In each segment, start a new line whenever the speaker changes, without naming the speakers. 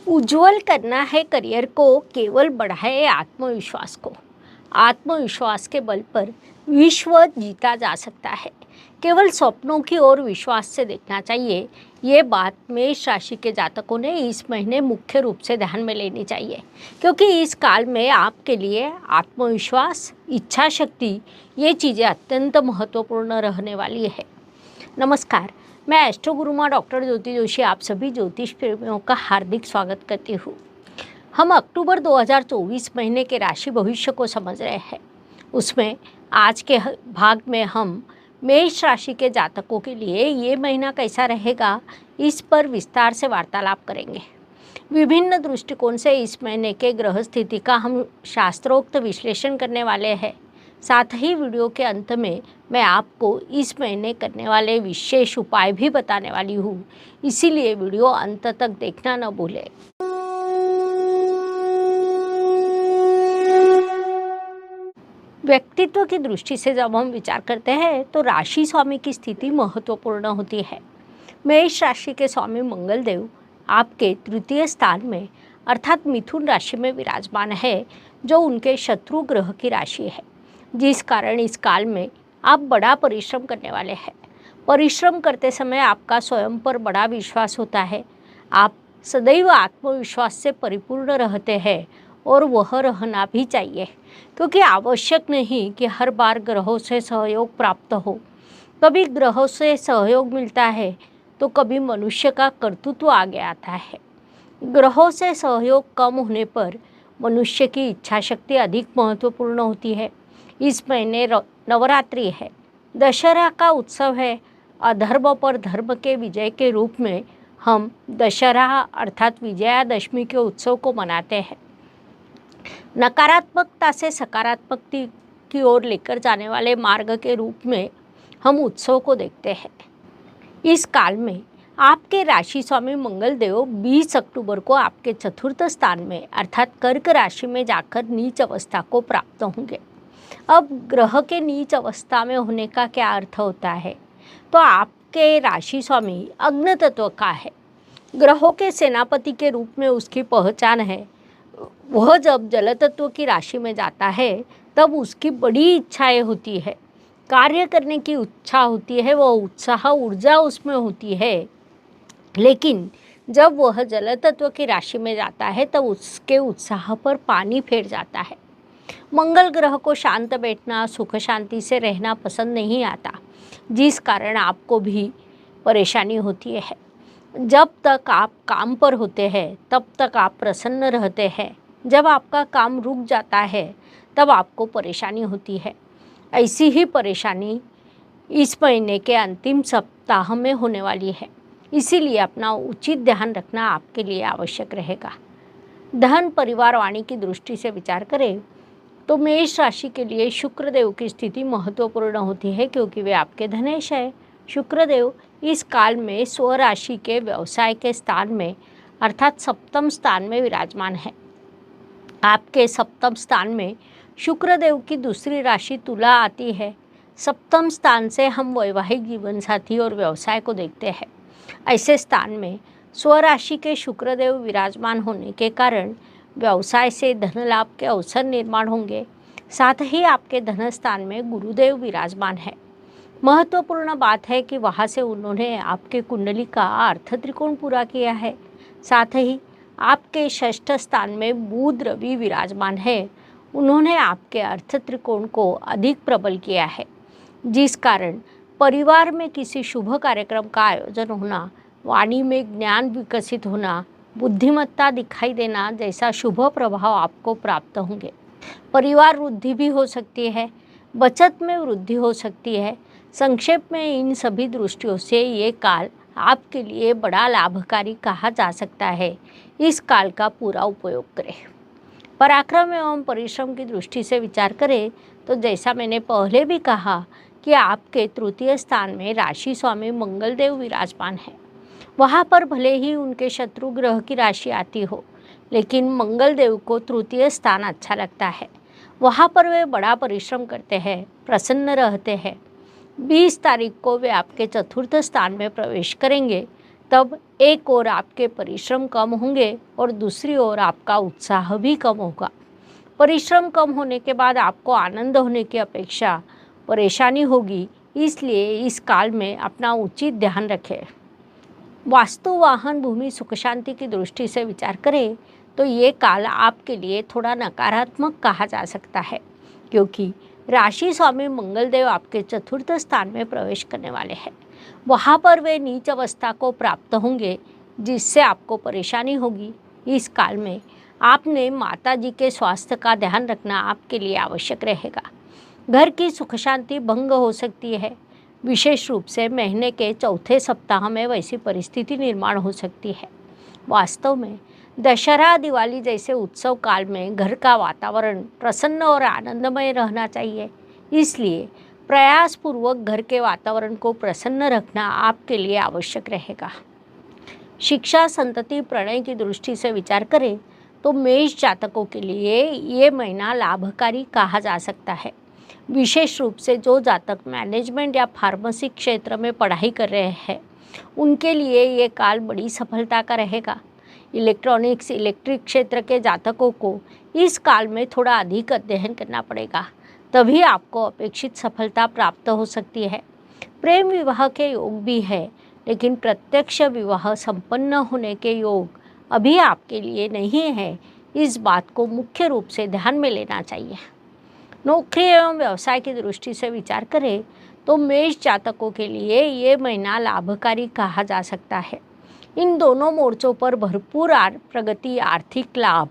उज्जवल करना है करियर को, केवल बढ़ाए आत्मविश्वास को। आत्मविश्वास के बल पर विश्व जीता जा सकता है। केवल सपनों की ओर विश्वास से देखना चाहिए। ये बात मेष राशि के जातकों ने इस महीने मुख्य रूप से ध्यान में लेनी चाहिए, क्योंकि इस काल में आपके लिए आत्मविश्वास, इच्छा शक्ति, ये चीज़ें अत्यंत महत्वपूर्ण रहने वाली है। नमस्कार, मैं एस्ट्रो गुरुमा डॉक्टर ज्योति जोशी आप सभी ज्योतिष प्रेमियों का हार्दिक स्वागत करती हूँ। हम अक्टूबर 2024 महीने के राशि भविष्य को समझ रहे हैं। उसमें आज के भाग में हम मेष राशि के जातकों के लिए ये महीना कैसा रहेगा, इस पर विस्तार से वार्तालाप करेंगे। विभिन्न दृष्टिकोण से इस महीने के ग्रह स्थिति का हम शास्त्रोक्त विश्लेषण करने वाले हैं। साथ ही वीडियो के अंत में मैं आपको इस महीने करने वाले विशेष उपाय भी बताने वाली हूँ, इसीलिए वीडियो अंत तक देखना न भूलें। व्यक्तित्व की दृष्टि से जब हम विचार करते हैं तो राशि स्वामी की स्थिति महत्वपूर्ण होती है। मेष राशि के स्वामी मंगल देव आपके तृतीय स्थान में अर्थात मिथुन राशि में विराजमान है, जो उनके शत्रु ग्रह की राशि है, जिस कारण इस काल में आप बड़ा परिश्रम करने वाले हैं। परिश्रम करते समय आपका स्वयं पर बड़ा विश्वास होता है। आप सदैव आत्मविश्वास से परिपूर्ण रहते हैं और वह रहना भी चाहिए, क्योंकि आवश्यक नहीं कि हर बार ग्रहों से सहयोग प्राप्त हो। कभी ग्रहों से सहयोग मिलता है तो कभी मनुष्य का कर्तृत्व आगे आता है। ग्रहों से सहयोग कम होने पर मनुष्य की इच्छा शक्ति अधिक महत्वपूर्ण होती है। इस महीने नवरात्रि है, दशहरा का उत्सव है। अधर्म पर धर्म के विजय के रूप में हम दशहरा अर्थात विजयादशमी के उत्सव को मनाते हैं। नकारात्मकता से सकारात्मकता की ओर लेकर जाने वाले मार्ग के रूप में हम उत्सव को देखते हैं। इस काल में आपके राशि स्वामी मंगल देव 20 अक्टूबर को आपके चतुर्थ स्थान में अर्थात कर्क राशि में जाकर नीच अवस्था को प्राप्त होंगे। अब ग्रह के नीच अवस्था में होने का क्या अर्थ होता है, तो आपके राशि स्वामी अग्नि तत्व का है। ग्रहों के सेनापति के रूप में उसकी पहचान है। वह जब जल तत्व की राशि में जाता है तब उसकी बड़ी इच्छाएं होती है, कार्य करने की इच्छा होती है, वह उत्साह ऊर्जा उसमें होती है। लेकिन जब वह जल तत्व की राशि में जाता है तब उसके उत्साह पर पानी फेर जाता है। मंगल ग्रह को शांत बैठना, सुख शांति से रहना पसंद नहीं आता, जिस कारण आपको भी परेशानी होती है। जब तक आप काम पर होते हैं तब तक आप प्रसन्न रहते हैं। जब आपका काम रुक जाता है तब आपको परेशानी होती है। ऐसी ही परेशानी इस महीने के अंतिम सप्ताह में होने वाली है, इसीलिए अपना उचित ध्यान रखना आपके लिए आवश्यक रहेगा। धन, परिवार, वाणी की दृष्टि से विचार करें तो मेष राशि के लिए शुक्रदेव की स्थिति महत्वपूर्ण होती है, क्योंकि वे आपके धनेश है। शुक्रदेव इस काल में स्वराशि के व्यवसाय के स्थान में अर्थात सप्तम स्थान में विराजमान है। आपके सप्तम स्थान में शुक्रदेव की दूसरी राशि तुला आती है। सप्तम स्थान से हम वैवाहिक जीवन साथी और व्यवसाय को देखते हैं। ऐसे स्थान में स्वराशि के शुक्रदेव विराजमान होने के कारण व्यवसाय से धन लाभ के अवसर निर्माण होंगे। साथ ही आपके धन स्थान में गुरुदेव विराजमान है। महत्वपूर्ण बात है कि वहाँ से उन्होंने आपके कुंडली का अर्थ त्रिकोण पूरा किया है। साथ ही आपके षष्ठ स्थान में बुध रवि विराजमान है। उन्होंने आपके अर्थ त्रिकोण को अधिक प्रबल किया है, जिस कारण परिवार में किसी शुभ कार्यक्रम का आयोजन होना, वाणी में ज्ञान विकसित होना, बुद्धिमत्ता दिखाई देना जैसा शुभ प्रभाव आपको प्राप्त होंगे। परिवार वृद्धि भी हो सकती है, बचत में वृद्धि हो सकती है। संक्षेप में इन सभी दृष्टियों से ये काल आपके लिए बड़ा लाभकारी कहा जा सकता है। इस काल का पूरा उपयोग करें। पराक्रम एवं परिश्रम की दृष्टि से विचार करें तो जैसा मैंने पहले भी कहा कि आपके तृतीय स्थान में राशि स्वामी मंगल देव विराजमान है। वहाँ पर भले ही उनके शत्रु ग्रह की राशि आती हो, लेकिन मंगल देव को तृतीय स्थान अच्छा लगता है। वहाँ पर वे बड़ा परिश्रम करते हैं, प्रसन्न रहते हैं। 20 तारीख को वे आपके चतुर्थ स्थान में प्रवेश करेंगे, तब एक ओर आपके परिश्रम कम होंगे और दूसरी ओर आपका उत्साह भी कम होगा। परिश्रम कम होने के बाद आपको आनंद होने की अपेक्षा परेशानी होगी, इसलिए इस काल में अपना उचित ध्यान रखें। वास्तु, वाहन, भूमि, सुख शांति की दृष्टि से विचार करें तो ये काल आपके लिए थोड़ा नकारात्मक कहा जा सकता है, क्योंकि राशि स्वामी मंगलदेव आपके चतुर्थ स्थान में प्रवेश करने वाले हैं। वहाँ पर वे नीच अवस्था को प्राप्त होंगे, जिससे आपको परेशानी होगी। इस काल में आपने माता जी के स्वास्थ्य का ध्यान रखना आपके लिए आवश्यक रहेगा। घर की सुख शांति भंग हो सकती है। विशेष रूप से महीने के चौथे सप्ताह में वैसी परिस्थिति निर्माण हो सकती है। वास्तव में दशहरा, दिवाली जैसे उत्सव काल में घर का वातावरण प्रसन्न और आनंदमय रहना चाहिए। इसलिए प्रयासपूर्वक घर के वातावरण को प्रसन्न रखना आपके लिए आवश्यक रहेगा। शिक्षा, संतति, प्रणय की दृष्टि से विचार करें तो मेष जातकों के लिए ये महीना लाभकारी कहा जा सकता है। विशेष रूप से जो जातक मैनेजमेंट या फार्मेसी क्षेत्र में पढ़ाई कर रहे हैं, उनके लिए ये काल बड़ी सफलता का रहेगा। इलेक्ट्रॉनिक्स, इलेक्ट्रिक क्षेत्र के जातकों को इस काल में थोड़ा अधिक अध्ययन करना पड़ेगा, तभी आपको अपेक्षित सफलता प्राप्त हो सकती है। प्रेम विवाह के योग भी है, लेकिन प्रत्यक्ष विवाह संपन्न होने के योग अभी आपके लिए नहीं है। इस बात को मुख्य रूप से ध्यान में लेना चाहिए। नौकरी एवं व्यवसाय की दृष्टि से विचार करें तो मेष जातकों के लिए ये महीना लाभकारी कहा जा सकता है। इन दोनों मोर्चों पर भरपूर प्रगति, आर्थिक लाभ,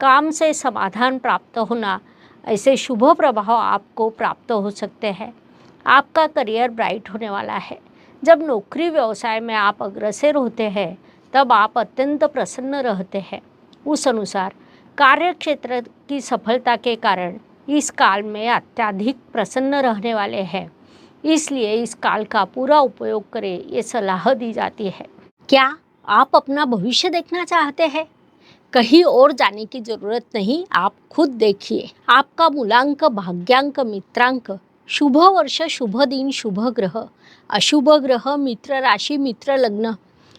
काम से समाधान प्राप्त होना, ऐसे शुभ प्रभाव आपको प्राप्त हो सकते हैं। आपका करियर ब्राइट होने वाला है। जब नौकरी व्यवसाय में आप अग्रसर होते हैं तब आप अत्यंत प्रसन्न रहते हैं। उस अनुसार कार्य क्षेत्र की सफलता के कारण इस काल में अत्यधिक प्रसन्न रहने वाले हैं। इसलिए इस काल का पूरा उपयोग करें, ये सलाह दी जाती है। क्या आप अपना भविष्य देखना चाहते हैं? कहीं और जाने की जरूरत नहीं, आप खुद देखिए। आपका मूलांक, भाग्यांक, मित्रांक, शुभ वर्ष, शुभ दिन, शुभ ग्रह, अशुभ ग्रह, मित्र राशि, मित्र लग्न,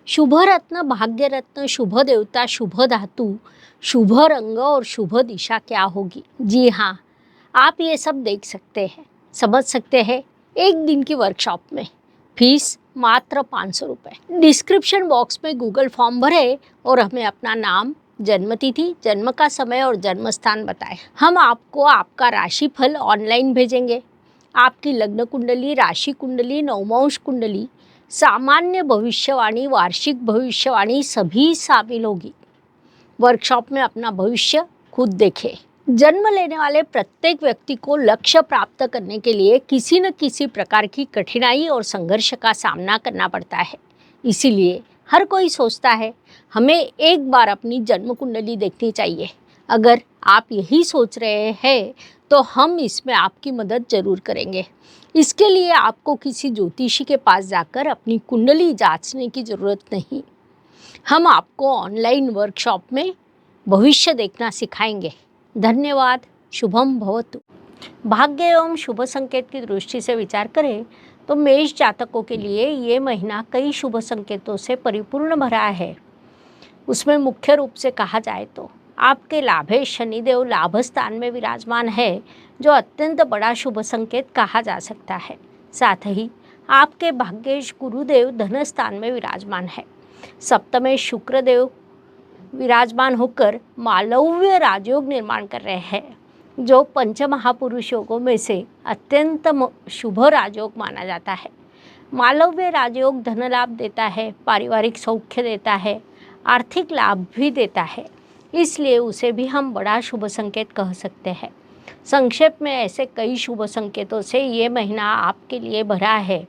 शुभ रत्न, भाग्य रत्न, शुभ देवता, शुभ धातु, शुभ रंग और शुभ दिशा क्या होगी। जी हाँ, आप ये सब देख सकते हैं, समझ सकते हैं एक दिन की वर्कशॉप में। फीस मात्र 500 रुपये। डिस्क्रिप्शन बॉक्स में गूगल फॉर्म भरें और हमें अपना नाम, जन्मतिथि, जन्म का समय और जन्म स्थान बताएं। हम आपको आपका राशिफल ऑनलाइन भेजेंगे। आपकी लग्न कुंडली, राशि कुंडली, नवमांश कुंडली, सामान्य भविष्यवाणी, वार्षिक भविष्यवाणी सभी शामिल होगी। वर्कशॉप में अपना भविष्य खुद देखें। जन्म लेने वाले प्रत्येक व्यक्ति को लक्ष्य प्राप्त करने के लिए किसी न किसी प्रकार की कठिनाई और संघर्ष का सामना करना पड़ता है। इसीलिए हर कोई सोचता है हमें एक बार अपनी जन्म कुंडली देखनी चाहिए। अगर आप यही सोच रहे हैं तो हम इसमें आपकी मदद जरूर करेंगे। इसके लिए आपको किसी ज्योतिषी के पास जाकर अपनी कुंडली जांचने की ज़रूरत नहीं। हम आपको ऑनलाइन वर्कशॉप में भविष्य देखना सिखाएंगे। धन्यवाद। शुभम भवतु। भाग्य एवं शुभ संकेत की दृष्टि से विचार करें तो मेष जातकों के लिए ये महीना कई शुभ संकेतों से परिपूर्ण भरा है। उसमें मुख्य रूप से कहा जाए तो आपके लाभेश शनिदेव लाभ स्थान में विराजमान है, जो अत्यंत बड़ा शुभ संकेत कहा जा सकता है। साथ ही आपके भाग्येश गुरुदेव धन स्थान में विराजमान है। सप्तमें शुक्रदेव विराजमान होकर मालव्य राजयोग निर्माण कर रहे हैं, जो पंच महापुरुष योगों में से अत्यंत शुभ राजयोग माना जाता है। मालव्य राजयोग धन लाभ देता है, पारिवारिक सौख्य देता है, आर्थिक लाभ भी देता है, इसलिए उसे भी हम बड़ा शुभ संकेत कह सकते हैं। संक्षेप में ऐसे कई शुभ संकेतों से ये महीना आपके लिए भरा है।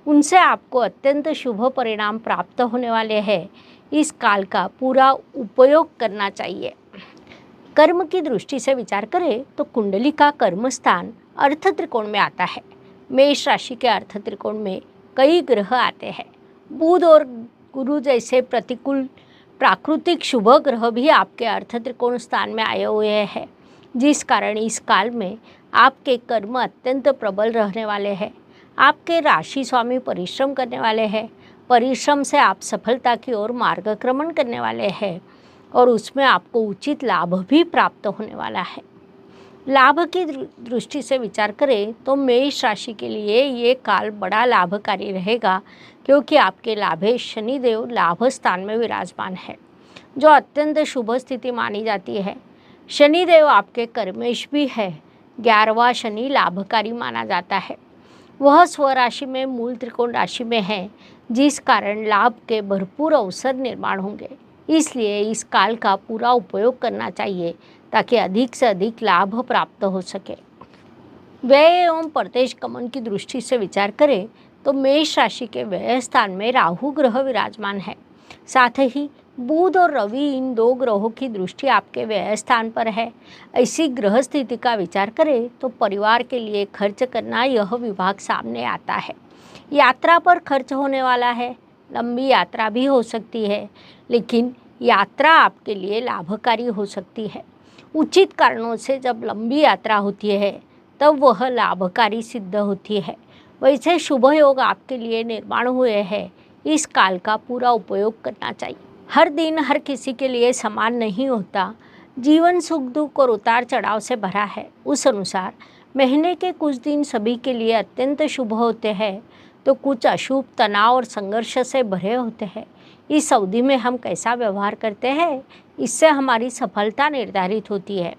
उनसे आपको अत्यंत शुभ परिणाम प्राप्त होने वाले हैं। इस काल का पूरा उपयोग करना चाहिए। कर्म की दृष्टि से विचार करें तो कुंडली का कर्म स्थान अर्थ त्रिकोण में आता है। मेष राशि के अर्थ त्रिकोण में कई ग्रह आते हैं। बुध और गुरु जैसे प्रतिकूल प्राकृतिक शुभ ग्रह भी आपके अर्थ त्रिकोण स्थान में आए हुए हैं, जिस कारण इस काल में आपके कर्म अत्यंत प्रबल रहने वाले हैं। आपके राशि स्वामी परिश्रम करने वाले हैं। परिश्रम से आप सफलता की ओर मार्गक्रमण करने वाले हैं और उसमें आपको उचित लाभ भी प्राप्त होने वाला है। लाभ की दृष्टि से विचार करें तो मेष राशि के लिए ये काल बड़ा लाभकारी रहेगा, क्योंकि आपके लाभेश शनिदेव लाभ स्थान में विराजमान है, जो अत्यंत शुभ स्थिति मानी जाती है। शनिदेव आपके कर्मेश भी है। 11वां शनि लाभकारी माना जाता है। वह स्वराशि में मूल त्रिकोण राशि में है, जिस कारण लाभ के भरपूर अवसर निर्माण होंगे। इसलिए इस काल का पूरा उपयोग करना चाहिए ताकि अधिक से अधिक लाभ प्राप्त हो सके। व्यय एवं प्रत्यक्ष गमन की दृष्टि से विचार करें तो मेष राशि के व्यय स्थान में राहु ग्रह विराजमान है। साथ ही बुध और रवि, इन दो ग्रहों की दृष्टि आपके व्यय स्थान पर है। ऐसी ग्रह स्थिति का विचार करें तो परिवार के लिए खर्च करना यह विभाग सामने आता है। यात्रा पर खर्च होने वाला है। लंबी यात्रा भी हो सकती है, लेकिन यात्रा आपके लिए लाभकारी हो सकती है। उचित कारणों से जब लंबी यात्रा होती है तब वह लाभकारी सिद्ध होती है। वैसे शुभ योग आपके लिए निर्माण हुए हैं। इस काल का पूरा उपयोग करना चाहिए। हर दिन हर किसी के लिए समान नहीं होता। जीवन सुख दुख और उतार चढ़ाव से भरा है। उस अनुसार महीने के कुछ दिन सभी के लिए अत्यंत शुभ होते हैं, तो कुछ अशुभ, तनाव और संघर्ष से भरे होते हैं। इस अवधि में हम कैसा व्यवहार करते हैं, इससे हमारी सफलता निर्धारित होती है।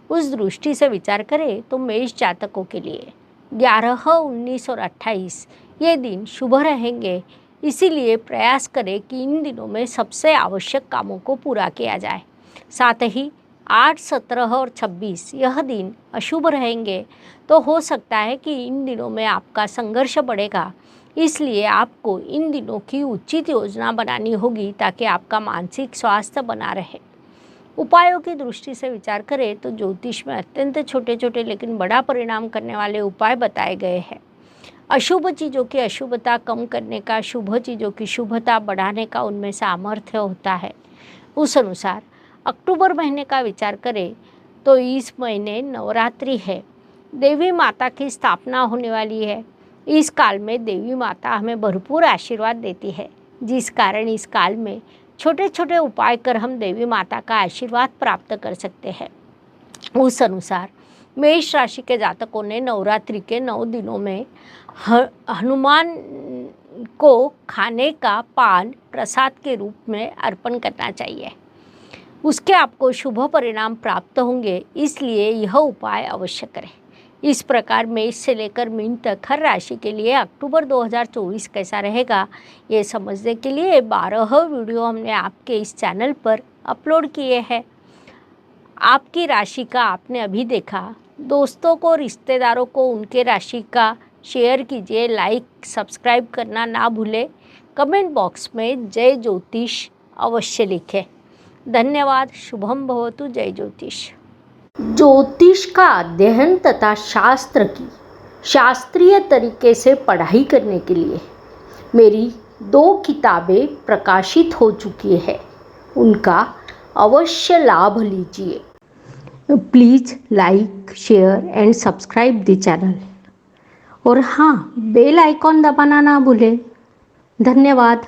उस दृष्टि से विचार करें तो मेष जातकों के लिए 11, 19 और 28 ये दिन शुभ रहेंगे। इसीलिए प्रयास करें कि इन दिनों में सबसे आवश्यक कामों को पूरा किया जाए। साथ ही 8, 17 और 26 यह दिन अशुभ रहेंगे, तो हो सकता है कि इन दिनों में आपका संघर्ष बढ़ेगा। इसलिए आपको इन दिनों की उचित योजना बनानी होगी ताकि आपका मानसिक स्वास्थ्य बना रहे। उपायों की दृष्टि से विचार करें तो ज्योतिष में अत्यंत छोटे छोटे लेकिन बड़ा परिणाम करने वाले उपाय बताए गए हैं। अशुभ चीज़ों की अशुभता कम करने का, शुभ चीज़ों की शुभता बढ़ाने का उनमें सामर्थ्य होता है। उस अनुसार अक्टूबर महीने का विचार करें तो इस महीने नवरात्रि है। देवी माता की स्थापना होने वाली है। इस काल में देवी माता हमें भरपूर आशीर्वाद देती है, जिस कारण इस काल में छोटे छोटे उपाय कर हम देवी माता का आशीर्वाद प्राप्त कर सकते हैं। उस अनुसार मेष राशि के जातकों ने नवरात्रि के 9 दिनों में हनुमान को खाने का पान प्रसाद के रूप में अर्पण करना चाहिए। उसके आपको शुभ परिणाम प्राप्त होंगे, इसलिए यह उपाय अवश्य करें। इस प्रकार मेष से लेकर मीन तक हर राशि के लिए अक्टूबर 2024 कैसा रहेगा, ये समझने के लिए 12 वीडियो हमने आपके इस चैनल पर अपलोड किए हैं। आपकी राशि का आपने अभी देखा। दोस्तों को, रिश्तेदारों को उनके राशि का शेयर कीजिए। लाइक, सब्सक्राइब करना ना भूलें। कमेंट बॉक्स में जय ज्योतिष अवश्य लिखें। धन्यवाद। शुभम भवतु। जय ज्योतिष। ज्योतिष का अध्ययन तथा शास्त्र की शास्त्रीय तरीके से पढ़ाई करने के लिए मेरी 2 किताबें प्रकाशित हो चुकी है। उनका अवश्य लाभ लीजिए। Please like, share and subscribe the channel. और हाँ, बेल आइकॉन दबाना ना भूलें। धन्यवाद।